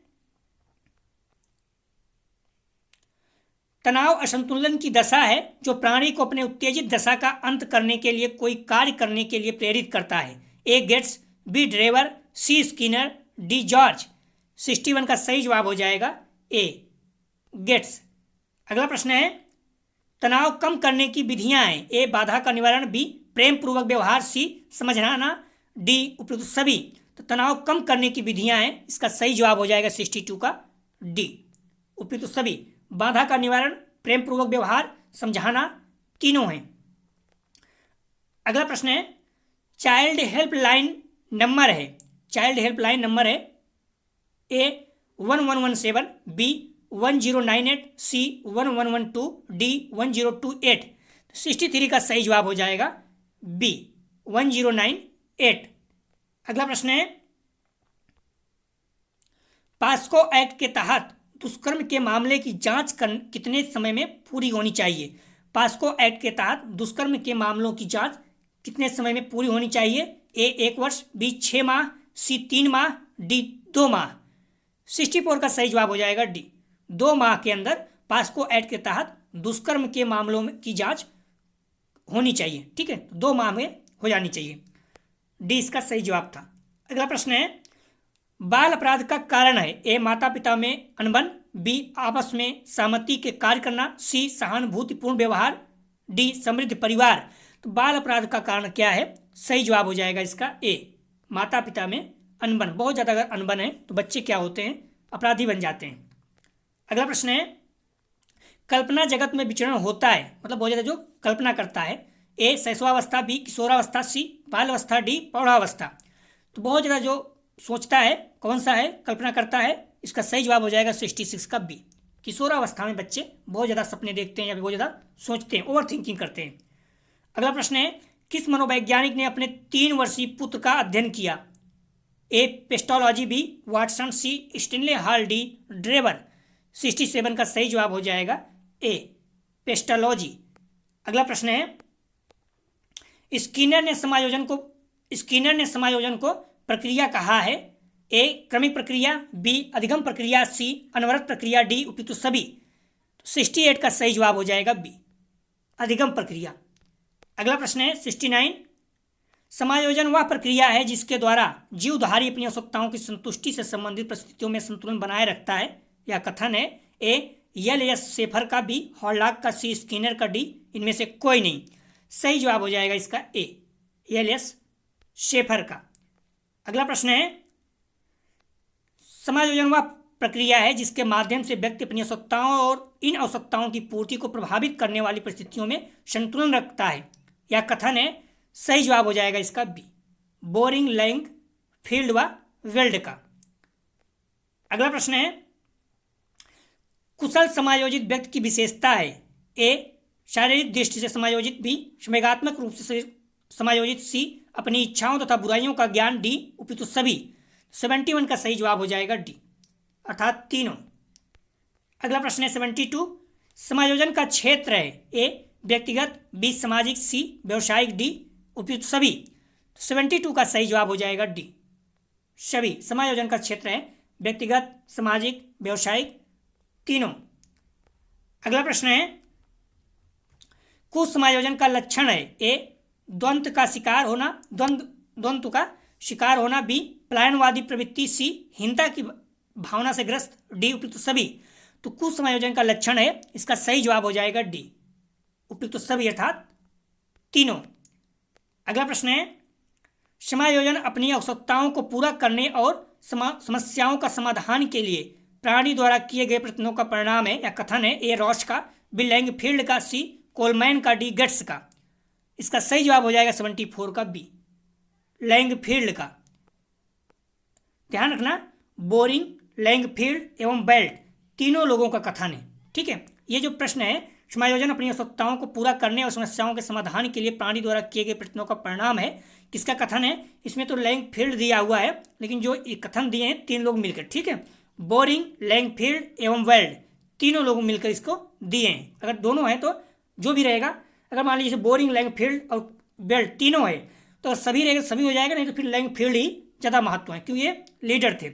तनाव असंतुलन की दशा है जो प्राणी को अपने उत्तेजित दशा का अंत करने के लिए कोई कार्य करने के लिए प्रेरित करता है? A Gates, B Drever, C Skinner, D George. 61 का सही जवाब हो जाएगा ए, गेट्स। अगला प्रश्न है, तनाव कम करने की विधियां हैं। ए, बाधा का निवारण, बी, प्रेम पूर्वक व्यवहार, सी, समझाना, डी, उपयुक्त सभी। तो तनाव कम करने की विधियां हैं, इसका सही जवाब हो जाएगा 62 का डी, उपयुक्त सभी। बाधा का निवारण, प्रेम पूर्वक व्यवहार, समझाना, तीनों हैं। अगला प्रश्न है, चाइल्ड हेल्पलाइन नंबर है, चाइल्ड हेल्पलाइन नंबर है ए 1117, बी 1098, सी 1112, डी 1028। 63 का सही जवाब हो जाएगा बी, 1098। अगला प्रश्न है, पास्को एक्ट के तहत दुष्कर्म के मामले की जांच कितने समय में पूरी होनी चाहिए? पास्को एक्ट के तहत दुष्कर्म के मामलों की जांच कितने समय में पूरी होनी चाहिए? ए 1 वर्ष, बी 6 माह, सी 3 माह, डी 2 माह। 64 का सही जवाब हो जाएगा डी, 2 माह के अंदर पास्को एक्ट के तहत दुष्कर्म के मामलों की जांच होनी चाहिए। ठीक है, 2 माह में हो जानी चाहिए। डी इसका सही जवाब था। अगला प्रश्न है, बाल अपराध का कारण है ए, माता पिता में अनबन, बी, आपस में सहमति के कार्य करना, सी, सहानुभूतिपूर्ण व्यवहार, डी, समृद्ध परिवार। तो बाल अपराध का कारण क्या है? सही जवाब हो जाएगा इसका ए, माता पिता में अनबन। बहुत ज़्यादा अगर अनबन है तो बच्चे क्या होते हैं? अपराधी बन जाते हैं। अगला प्रश्न है, कल्पना जगत में विचरण होता है, मतलब बहुत ज़्यादा जो कल्पना करता है। ए, शैशवावस्था, बी, किशोरावस्था, सी, बालावस्था, डी, प्रौढ़ावस्था। तो बहुत ज़्यादा जो सोचता है कौन सा है? कल्पना करता है। इसका सही जवाब हो जाएगा 66 का बी, किशोरावस्था में बच्चे बहुत ज़्यादा सपने देखते हैं या बहुत ज़्यादा सोचते हैं, ओवर थिंकिंग करते हैं। अगला प्रश्न है, किस मनोवैज्ञानिक ने अपने 3 वर्षीय पुत्र का अध्ययन किया? ए, पेस्टोलॉजी, बी, वाटसन, सी, स्टेनले हॉल, डी, ड्रेवर। 67 का सही जवाब हो जाएगा ए, पेस्टोलॉजी। अगला प्रश्न है, स्किनर ने समायोजन को प्रक्रिया कहा है। ए, क्रमिक प्रक्रिया, बी, अधिगम प्रक्रिया, सी, अनवरत प्रक्रिया, डी, उपयुक्त सभी। 68 का सही जवाब हो जाएगा बी, अधिगम प्रक्रिया। अगला प्रश्न है 69, समायोजन वह प्रक्रिया है जिसके द्वारा जीवधारी अपनी आवश्यकताओं की संतुष्टि से संबंधित परिस्थितियों में संतुलन बनाए रखता है। यह कथन है ए, एल.एस. शेफर का, बी, हॉलॉक का, सी, स्किनर का, डी, इनमें से कोई नहीं। सही जवाब हो जाएगा इसका ए, एल.एस. शेफर का। अगला प्रश्न है, समायोजन वह प्रक्रिया है जिसके माध्यम से व्यक्ति अपनी आवश्यकताओं और इन आवश्यकताओं की पूर्ति को प्रभावित करने वाली परिस्थितियों में संतुलन रखता है। यह कथन है। सही जवाब हो जाएगा इसका बी, बोरिंग, लैंग, फील्ड व वेल्ड का। अगला प्रश्न है, कुशल समायोजित व्यक्ति की विशेषता है। ए, शारीरिक दृष्टि से समायोजित, बी, संवेगात्मक रूप से समायोजित, सी, अपनी इच्छाओं तथा बुराइयों का ज्ञान, डी, उपयुक्त सभी। 71 का सही जवाब हो जाएगा डी, अर्थात तीनों। अगला प्रश्न है 72, समायोजन का क्षेत्र है। ए, व्यक्तिगत, बी, सामाजिक, सी, व्यवसायिक, डी, उपयुक्त सभी। 72 का सही जवाब हो जाएगा डी, सभी। समायोजन का क्षेत्र है व्यक्तिगत, सामाजिक, व्यवसायिक, तीनों। अगला प्रश्न है, कुछ समायोजन का लक्षण है। ए, द्वंद्व का शिकार होना, द्वंद्व का शिकार होना, बी, पलायनवादी प्रवृत्ति, सी, हीनता की भावना से ग्रस्त, डी, उपयुक्त सभी। तो कुछ समायोजन का लक्षण है, इसका सही जवाब हो जाएगा डी, उपयुक्त सभी, अर्थात तीनों। अगला प्रश्न है, समायोजन अपनी आवश्यकताओं को पूरा करने और समस्याओं का समाधान के लिए प्राणी द्वारा किए गए प्रयत्नों का परिणाम है। यह कथन है। ए, रॉश का, बी, लैंगफील्ड का, सी, कोलमैन का, डी, गेट्स का। इसका सही जवाब हो जाएगा 74 का बी, लैंगफील्ड का। ध्यान रखना, बोरिंग, लैंगफील्ड एवं बेल्ट तीनों लोगों का कथन है। ठीक है, ये जो प्रश्न है, समायोजन अपनी आवश्यकताओं को पूरा करने और समस्याओं के समाधान के लिए प्राणी द्वारा किए गए प्रयत्नों का परिणाम है, किसका कथन है? इसमें तो लैंगफील्ड दिया हुआ है, लेकिन जो कथन दिए हैं 3 लोग मिलकर। ठीक है, बोरिंग, लैंगफील्ड एवं वेल्ड तीनों लोग मिलकर इसको दिए हैं। अगर दोनों हैं तो जो भी रहेगा, अगर मान लीजिए बोरिंग, लैंगफील्ड और बेल्ट तीनों है तो सभी रहेगा, सभी हो जाएगा, नहीं तो फिर लैंगफील्ड ही ज़्यादा महत्व है क्योंकि ये लीडर थे।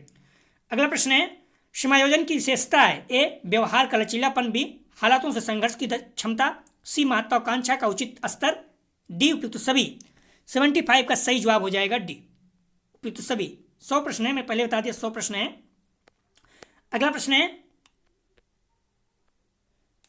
अगला प्रश्न है, समायोजन की विशेषता है। ए, व्यवहार का लचीलापन, बी, हालातों से संघर्ष की क्षमता, सी, महत्वाकांक्षा का उचित स्तर, डी, उपयुक्त सभी। 75 का सही जवाब हो जाएगा डी, उपयुक्त सभी। 100 प्रश्न है, मैं पहले बता दिया 100 प्रश्न है। अगला प्रश्न है,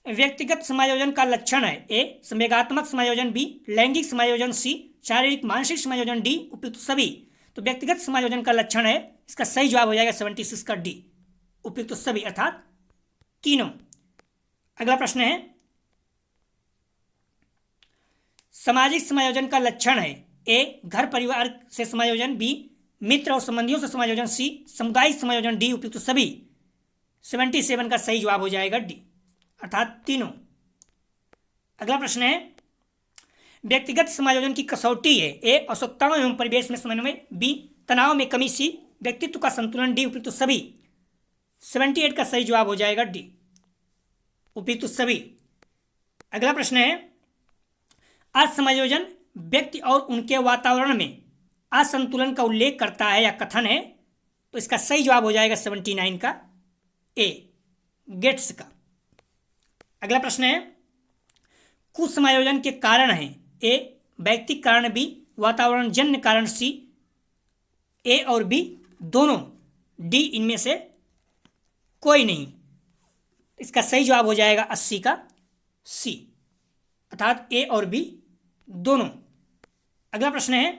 व्यक्तिगत समायोजन का लक्षण है। ए संवेगात्मक समायोजन, बी लैंगिक समायोजन, सी शारीरिक मानसिक समायोजन, डी उपयुक्त सभी। तो व्यक्तिगत समायोजन का लक्षण है, इसका सही जवाब हो जाएगा 76 का डी, उपयुक्त सभी अर्थात तीनों। अगला प्रश्न है, सामाजिक समायोजन का लक्षण है। ए घर परिवार से समायोजन, बी मित्र और संबंधियों से समायोजन, सी सामुदायिक समायोजन, डी उपयुक्त सभी। 77 का सही जवाब हो जाएगा डी अर्थात तीनों। अगला प्रश्न है, व्यक्तिगत समायोजन की कसौटी है। ए आवश्यकताओं एवं परिवेश में समन्वय, बी तनाव में कमी, सी व्यक्तित्व का संतुलन, डी उपयुक्त सभी। 78 का सही जवाब हो जाएगा डी उपयुक्त सभी। अगला प्रश्न है, असमायोजन व्यक्ति और उनके वातावरण में असंतुलन का उल्लेख करता है या कथन है। तो इसका सही जवाब हो जाएगा 79 का ए गेट्स का। अगला प्रश्न है, कुसमायोजन के कारण है। ए व्यक्तिक कारण, बी वातावरण जन्य कारण, सी ए और बी दोनों, डी इनमें से कोई नहीं। इसका सही जवाब हो जाएगा 80 का सी अर्थात ए और बी दोनों। अगला प्रश्न है,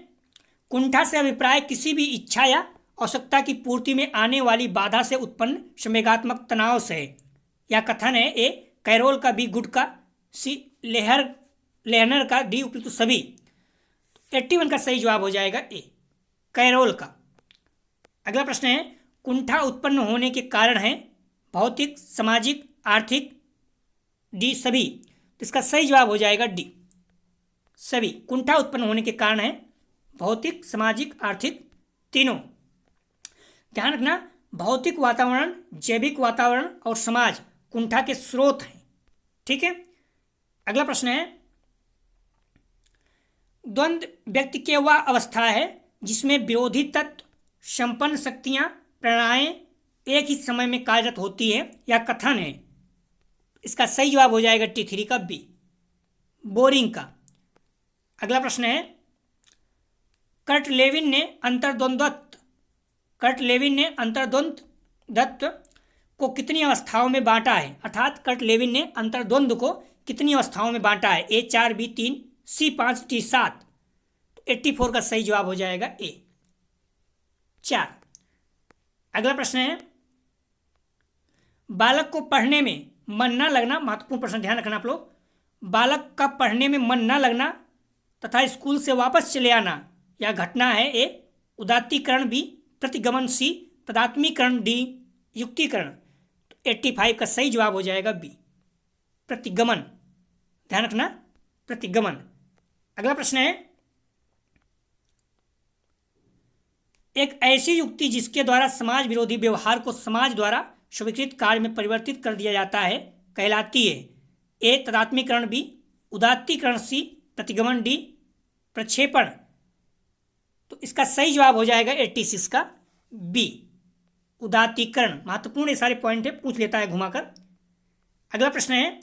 कुंठा से अभिप्राय किसी भी इच्छा या आवश्यकता की पूर्ति में आने वाली बाधा से उत्पन्न संवेगात्मक तनाव से है या कथन है। ए कैरोल का, बी गुड का, सी लेहनर का, डी उपयुक्त सभी। 81 का सही जवाब हो जाएगा ए कैरोल का। अगला प्रश्न है, कुंठा उत्पन्न होने के कारण है भौतिक, सामाजिक, आर्थिक, डी सभी। तो इसका सही जवाब हो जाएगा डी सभी। कुंठा उत्पन्न होने के कारण है भौतिक, सामाजिक, आर्थिक, तीनों। ध्यान रखना, भौतिक वातावरण, जैविक वातावरण और समाज कुंठा के स्रोत हैं। ठीक है। अगला प्रश्न है, द्वंद्व व्यक्ति की वह अवस्था है जिसमें विरोधी तत्व, संपन्न शक्तियां, प्रेरणाएं एक ही समय में कार्यरत होती है या कथन है। इसका सही जवाब हो जाएगा T3 का बी बोरिंग का। अगला प्रश्न है, कर्ट लेविन ने अंतर्द्वंद्व को कितनी अवस्थाओं में बांटा है। अर्थात कर्ट लेविन ने अंतर्द्वंद्व को कितनी अवस्थाओं में बांटा है। ए 4, बी 3, सी 5, डी 7। 84 का सही जवाब हो जाएगा ए 4। अगला प्रश्न है, बालक को पढ़ने में मन न लगना, महत्वपूर्ण प्रश्न ध्यान रखना आप लोग। बालक का पढ़ने में मन न लगना तथा स्कूल से वापस चले आना यह घटना है। ए उदात्तीकरण, बी प्रतिगमन, सी तदात्मीकरण, डी युक्तिकरण। 85 का सही जवाब हो जाएगा बी प्रतिगमन। ध्यान रखना प्रतिगमन। अगला प्रश्न है, एक ऐसी युक्ति जिसके द्वारा समाज विरोधी व्यवहार को समाज द्वारा स्वीकृत कार्य में परिवर्तित कर दिया जाता है कहलाती है। ए तदात्मीकरण, बी उदात्तीकरण, सी प्रतिगमन, डी प्रक्षेपण। तो इसका सही जवाब हो जाएगा 86 का बी उदात्तीकरण। महत्वपूर्ण ये सारे पॉइंट है, पूछ लेता है घुमाकर। अगला प्रश्न है,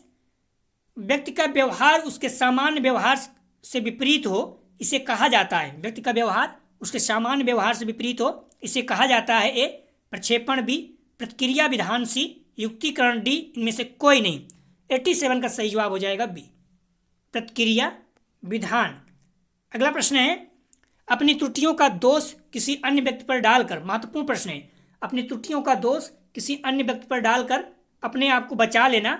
व्यक्ति का व्यवहार उसके सामान्य व्यवहार से विपरीत हो इसे कहा जाता है। व्यक्ति का व्यवहार उसके सामान्य व्यवहार से विपरीत हो इसे कहा जाता है। ए प्रक्षेपण, बी प्रतिक्रिया विधान, सी युक्तिकरण, डी इनमें से कोई नहीं। 87 का सही जवाब हो जाएगा बी प्रतिक्रिया विधान। अगला प्रश्न है, अपनी त्रुटियों का दोष किसी अन्य व्यक्ति पर डालकर, महत्वपूर्ण प्रश्न है, अपनी त्रुटियों का दोष किसी अन्य व्यक्ति पर डालकर अपने आप को बचा लेना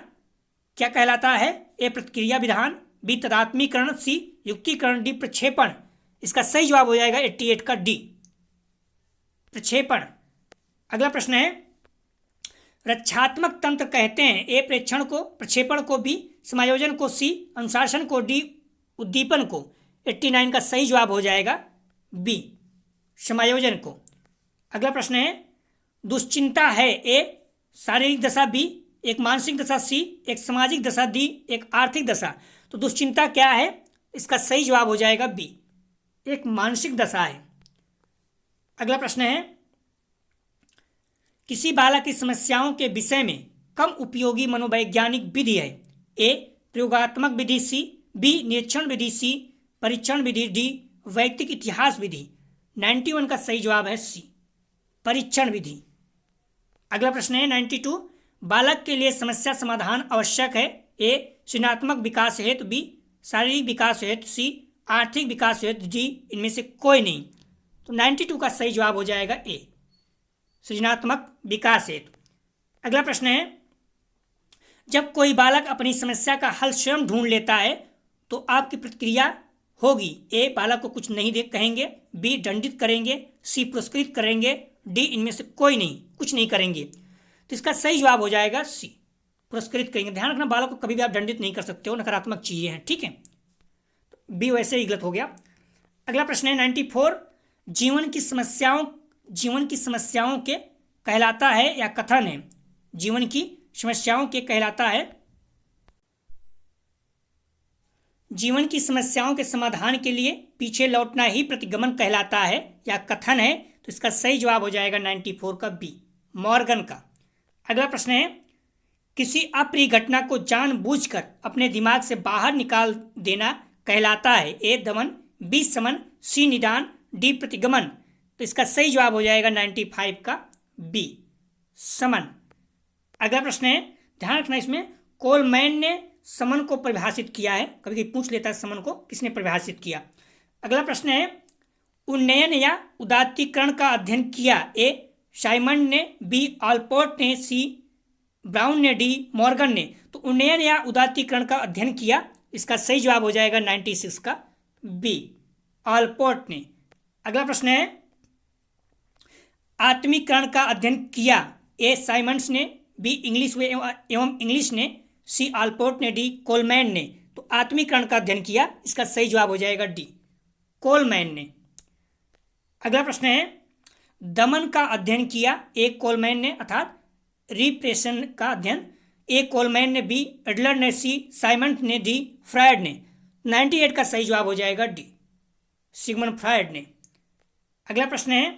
क्या कहलाता है। ए प्रतिक्रिया विधान, बी तदात्मीकरण, सी युक्तिकरण, डी प्रक्षेपण। इसका सही जवाब हो जाएगा 88 का डी प्रक्षेपण। अगला प्रश्न है, रक्षात्मक तंत्र कहते हैं। ए प्रेक्षण को, प्रक्षेपण को, बी समायोजन को, सी अनुशासन को, डी उद्दीपन को। 89 का सही जवाब हो जाएगा बी समायोजन को। अगला प्रश्न है, दुश्चिंता है। ए शारीरिक दशा, बी एक मानसिक दशा, सी एक सामाजिक दशा, डी एक आर्थिक दशा। तो दुश्चिंता क्या है, इसका सही जवाब हो जाएगा बी एक मानसिक दशा है। अगला प्रश्न है, किसी बालक की समस्याओं के विषय में कम उपयोगी मनोवैज्ञानिक विधि है। ए प्रयोगात्मक विधि, सी बी निरीक्षण विधि, सी परीक्षण विधि, डी वैयक्तिक इतिहास विधि। 91 का सही जवाब है सी परीक्षण विधि। अगला प्रश्न है 92, बालक के लिए समस्या समाधान आवश्यक है। ए सृजनात्मक विकास हेतु, बी शारीरिक विकास हेतु, सी आर्थिक विकास हेतु, डी इनमें से कोई नहीं। तो 92 का सही जवाब हो जाएगा ए सृजनात्मक विकास हेतु। अगला प्रश्न है, जब कोई बालक अपनी समस्या का हल स्वयं ढूंढ लेता है तो आपकी प्रतिक्रिया होगी। ए बालक को कुछ नहीं कहेंगे, बी दंडित करेंगे, सी पुरस्कृत करेंगे, डी इनमें से कोई नहीं, कुछ नहीं करेंगे। तो इसका सही जवाब हो जाएगा सी पुरस्कृत करेंगे। ध्यान रखना, बालक को कभी भी आप दंडित नहीं कर सकते हो, नकारात्मक चीजें हैं, ठीक है। तो बी वैसे ही गलत हो गया। अगला प्रश्न है 94, जीवन की समस्याओं के कहलाता है या कथन है। जीवन की समस्याओं के कहलाता है, जीवन की समस्याओं के समाधान के लिए पीछे लौटना ही प्रतिगमन कहलाता है या कथन है। तो इसका सही जवाब हो जाएगा 94 का बी मॉर्गन का। अगला प्रश्न है, किसी अप्रिय घटना को जानबूझकर अपने दिमाग से बाहर निकाल देना कहलाता है। ए दमन, बी समन, सी निदान, डी प्रतिगमन। तो इसका सही जवाब हो जाएगा 95 का बी समन। अगला प्रश्न है, ध्यान रखना इसमें कोलमैन ने समन को परिभाषित किया है। कभी कभी पूछ लेता है समन को किसने परिभाषित किया। अगला प्रश्न है, उन्नयन या उदात्तीकरण का अध्ययन किया। ए साइमंड ने, बी ऑलपोर्ट ने, सी ब्राउन ने, डी मॉर्गन ने। तो उन्नयन या उदात्तीकरण का अध्ययन किया, इसका सही जवाब हो जाएगा 96 का बी ऑलपोर्ट ने। अगला प्रश्न है, आत्मीकरण का अध्ययन किया। ए साइमंड्स ने, बी इंग्लिश एवं इंग्लिश ने, सी ऑलपोर्ट ने, डी कोलमैन ने। तो आत्मीकरण का अध्ययन किया, इसका सही जवाब हो जाएगा डी कोलमैन ने। अगला प्रश्न है, दमन का अध्ययन किया। ए कोलमैन ने अर्थात रिप्रेशन का अध्ययन। ए कोलमैन ने, बी एडलर ने, सी साइमंड ने, डी फ्रायड ने। 98 का सही जवाब हो जाएगा डी सिगमंड फ्रायड ने। अगला प्रश्न है,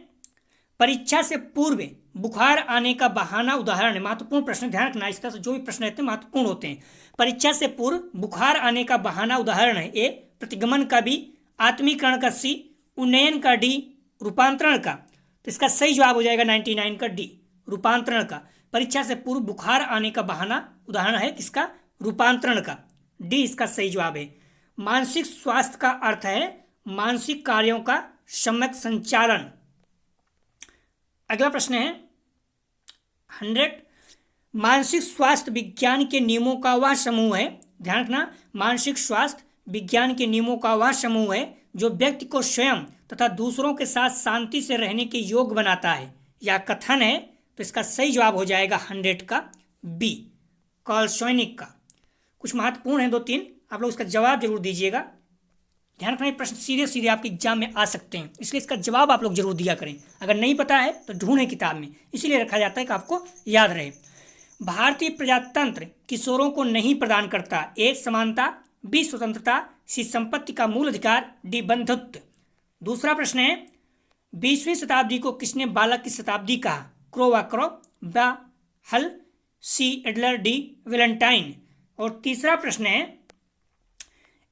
परीक्षा से पूर्व बुखार आने का बहाना उदाहरण है। महत्वपूर्ण प्रश्न, ध्यान रखना, इस तरह से जो भी प्रश्न रहते हैं महत्वपूर्ण होते हैं। परीक्षा से पूर्व बुखार आने का बहाना उदाहरण है। ए प्रतिगमन का, बी आत्मीकरण का, सी उन्नयन का, डी रूपांतरण का। तो इसका सही जवाब हो जाएगा 99 का डी रूपांतरण का। परीक्षा से पूर्व बुखार आने का बहाना उदाहरण है किसका? रूपांतरण का। डी इसका सही जवाब है। मानसिक स्वास्थ्य का अर्थ है मानसिक कार्यों का सम्यक संचालन। अगला प्रश्न है 100, मानसिक स्वास्थ्य विज्ञान के नियमों का वह समूह है। ध्यान रखना, मानसिक स्वास्थ्य विज्ञान के नियमों का वह समूह है जो व्यक्ति को स्वयं तथा दूसरों के साथ शांति से रहने के योग्य बनाता है या कथन है। तो इसका सही जवाब हो जाएगा 100 का बी कॉल्सोनिक का। कुछ महत्वपूर्ण है 2-3, आप लोग इसका जवाब जरूर दीजिएगा। ध्यान रखना, ये प्रश्न सीधे सीधे आपके एग्जाम में आ सकते हैं, इसलिए इसका जवाब आप लोग जरूर दिया करें। अगर नहीं पता है तो ढूंढें किताब में, इसीलिए रखा जाता है कि आपको याद रहे। भारतीय प्रजातंत्र किशोरों को नहीं प्रदान करता। ए समानता, बी स्वतंत्रता, सी संपत्ति का मूल अधिकार, डी बंधुत्व। दूसरा प्रश्न है 20वीं शताब्दी को किसने बालक की शताब्दी कहा? क्रोवाक्रो, बा हल, सी एडलर, डी वेलेंटाइन। और तीसरा प्रश्न है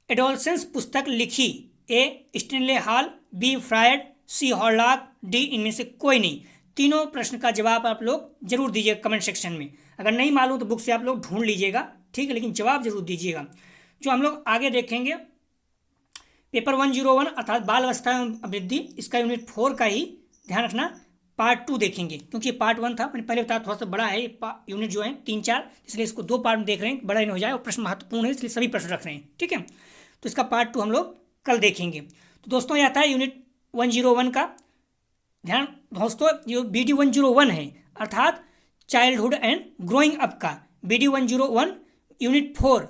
एडोलसेंस पुस्तक लिखी। ए स्टेनले हॉल, बी फ्रायड, सी हॉर्लॉक, डी इनमें से कोई नहीं। तीनों प्रश्न का जवाब आप लोग जरूर दीजिएगा कमेंट सेक्शन में। अगर नहीं मालूम तो बुक से आप लोग ढूंढ लीजिएगा, ठीक है, लेकिन जवाब जरूर दीजिएगा। जो हम लोग आगे देखेंगे पेपर 101 अर्थात बाल अवस्था एवं वृद्धि, इसका यूनिट 4 का ही ध्यान रखना पार्ट 2 देखेंगे, क्योंकि पार्ट 1 था, मैंने पहले बताया थोड़ा सा बड़ा है यूनिट जो है 3-4, इसलिए इसको 2 पार्ट में देख रहे हैं, बड़ा नहीं हो जाए और प्रश्न महत्वपूर्ण है इसलिए सभी प्रश्न रख रहे हैं, ठीक है। तो इसका पार्ट 2 हम लोग कल देखेंगे। तो दोस्तों यह था यूनिट 101 का। ध्यान दोस्तों, जो BD 101 है अर्थात चाइल्डहुड एंड ग्रोइंग अप का BD 101 यूनिट 4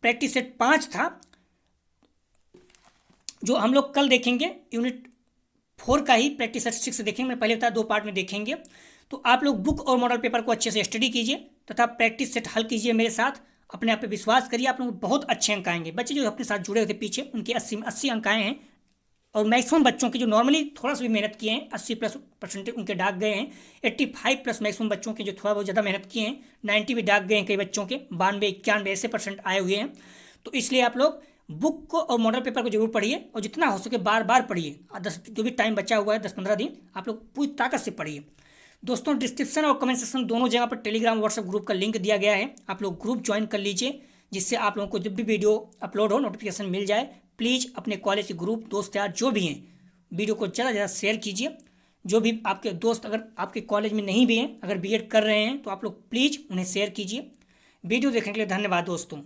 प्रैक्टिस सेट 5 था, जो हम लोग कल देखेंगे यूनिट 4 का ही प्रैक्टिस सेट 6 देखेंगे। मैं पहले बताया 2 पार्ट में देखेंगे। तो आप लोग बुक और मॉडल पेपर को अच्छे से स्टडी कीजिए तथा प्रैक्टिस सेट हल कीजिए मेरे साथ। अपने आप पे विश्वास करिए, आप लोग बहुत अच्छे अंक आएंगे। बच्चे जो अपने साथ जुड़े हुए थे पीछे, उनके 80 अंक आए हैं, और मैक्सिमम बच्चों के जो नॉर्मली थोड़ा सा भी मेहनत किए हैं 80+ % उनके डाक गए हैं। 85+ मैक्सिमम बच्चों के जो थोड़ा बहुत ज़्यादा मेहनत किए हैं 90 भी डाक गए हैं कई बच्चों के, 92-91 ऐसे % आए हुए हैं। तो इसलिए आप लोग बुक को और मॉडल पेपर को जरूर पढ़िए, और जितना हो सके बार बार पढ़िए। 10 जो भी टाइम बचा हुआ है 10-15 दिन आप लोग पूरी ताकत से पढ़िए। दोस्तों डिस्क्रिप्शन और कमेंट सेक्शन दोनों जगह पर टेलीग्राम व्हाट्सएप ग्रुप का लिंक दिया गया है, आप लोग ग्रुप ज्वाइन कर लीजिए, जिससे आप लोगों को जब भी वीडियो अपलोड हो नोटिफिकेशन मिल जाए। प्लीज़ अपने कॉलेज के ग्रुप दोस्त यार जो भी हैं वीडियो को ज़्यादा से ज़्यादा शेयर कीजिए। जो भी आपके दोस्त अगर आपके कॉलेज में नहीं भी हैं, अगर बीएड कर रहे हैं, तो आप लोग प्लीज़ उन्हें शेयर कीजिए। वीडियो देखने के लिए धन्यवाद दोस्तों।